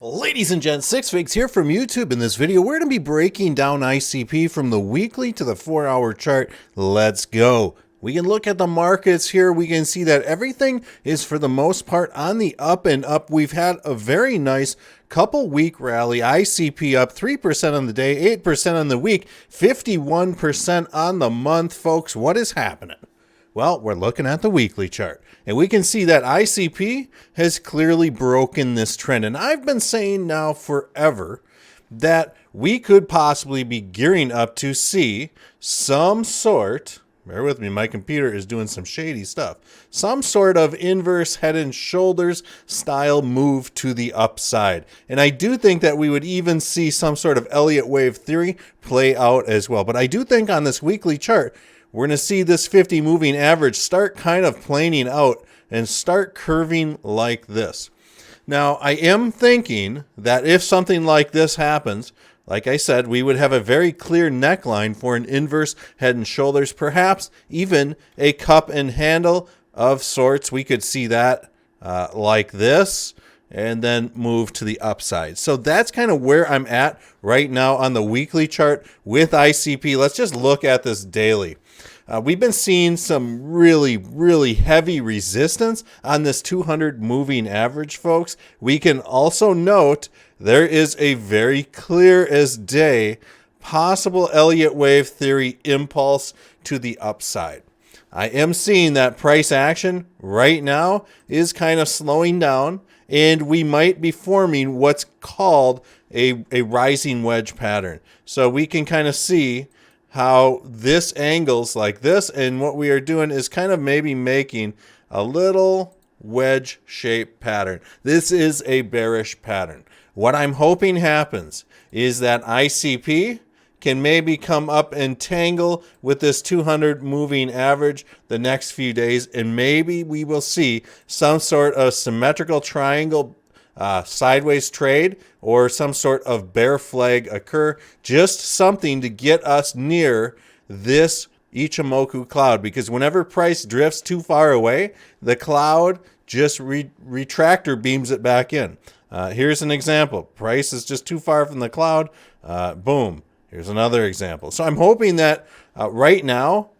Ladies and gents, Six Figs here from YouTube. In this video, we're going to be breaking down ICP from the weekly to the 4-hour chart. Let's go. We can look at the markets here. We can see that everything is for the most part on the up and up. We've had a very nice couple week rally. ICP up 3% on the day, 8% on the week, 51% on the month. Folks, what is happening? Well, we're looking at the weekly chart, and we can see that ICP has clearly broken this trend. And I've been saying now forever that we could possibly be gearing up to see some sort, bear with me, my computer is doing some shady stuff, some sort of inverse head and shoulders style move to the upside. And I do think that we would even see some sort of Elliott wave theory play out as well. But I do think on this weekly chart, we're going to see this 50 moving average start kind of planing out and start curving like this. Now, I am thinking that if something like this happens, like I said, we would have a very clear neckline for an inverse head and shoulders, perhaps even a cup and handle of sorts. We could see that like this, and then move to the upside. So that's kind of where I'm at right now on the weekly chart with ICP. Let's just look at this daily. We've been seeing some really heavy resistance on this 200 moving average, folks. We can also note there is a very clear as day possible Elliott wave theory impulse to the upside. I am seeing that price action right now is kind of slowing down, and we might be forming what's called a rising wedge pattern. So we can kind of see how this angles like this, and what we are doing is kind of maybe making a little wedge shaped pattern. This is a bearish pattern. What I'm hoping happens is that ICP can maybe come up and tangle with this 200 moving average the next few days, and maybe we will see some sort of symmetrical triangle sideways trade or some sort of bear flag occur, just something to get us near this Ichimoku cloud, because whenever price drifts too far away, the cloud just retractor beams it back in. Here's an example. Price is just too far from the cloud. Boom. Here's another example. So I'm hoping that right now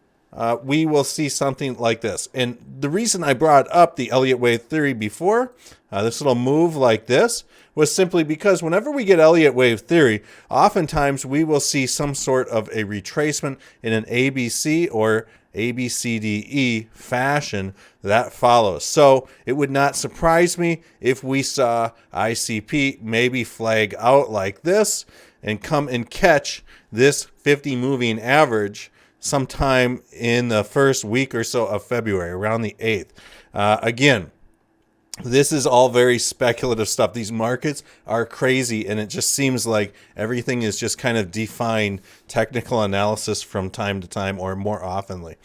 we will see something like this. And the reason I brought up the Elliott wave theory before, this little move like this, was simply because whenever we get Elliott wave theory, oftentimes we will see some sort of a retracement in an ABC or ABCDE fashion that follows. So it would not surprise me if we saw ICP maybe flag out like this and come and catch this 50 moving average sometime in the first week or so of February, around the 8th. Again, this is all very speculative stuff. These markets are crazy, and it just seems like everything is just kind of defying technical analysis from time to time, or more oftenly.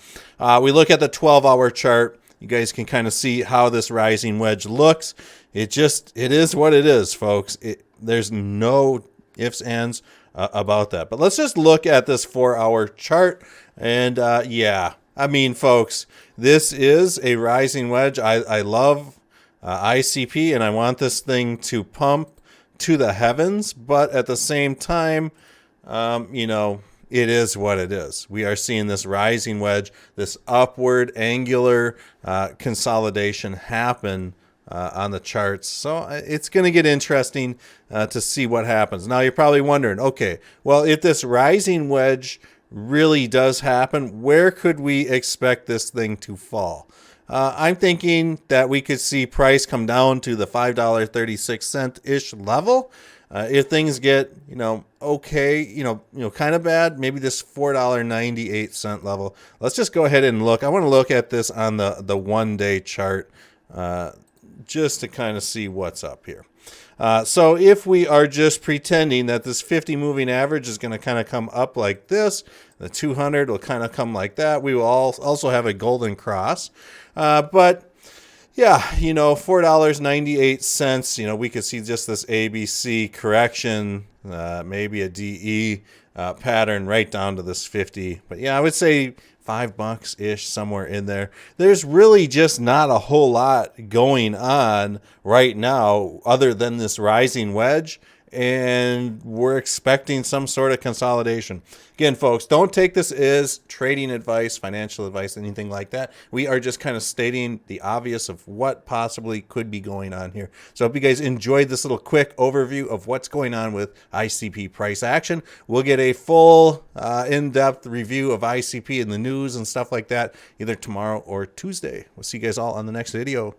We look at the 12-hour chart. You guys can kind of see how this rising wedge looks. It is what it is, folks. There's no ifs, ands about that. But let's just look at this 4-hour chart. And yeah, I mean, folks, this is a rising wedge. I love ICP, and I want this thing to pump to the heavens. But at the same time, you know, it is what it is. We are seeing this rising wedge, this upward angular consolidation happen on the charts. So it's going to get interesting to see what happens. Now, you're probably wondering, okay, well, if this rising wedge really does happen, where could we expect this thing to fall? I'm thinking that we could see price come down to the $5.36-ish level. If things get, okay, kind of bad, maybe this $4.98 level. Let's just go ahead and look. I want to look at this on the one-day chart just to kind of see what's up here. So if we are just pretending that this 50 moving average is going to kind of come up like this, the 200 will kind of come like that. We will also have a golden cross. But yeah, $4.98, we could see just this ABC correction, maybe a DE pattern right down to this 50. But yeah, I would say $5-ish, somewhere in there. There's really just not a whole lot going on right now other than this rising wedge, and we're expecting some sort of consolidation. Again, folks, don't take this as trading advice, financial advice, anything like that. We are just kind of stating the obvious of what possibly could be going on here. So I hope you guys enjoyed this little quick overview of what's going on with ICP price action. We'll get a full in-depth review of ICP in the news and stuff like that either tomorrow or Tuesday. We'll see you guys all on the next video.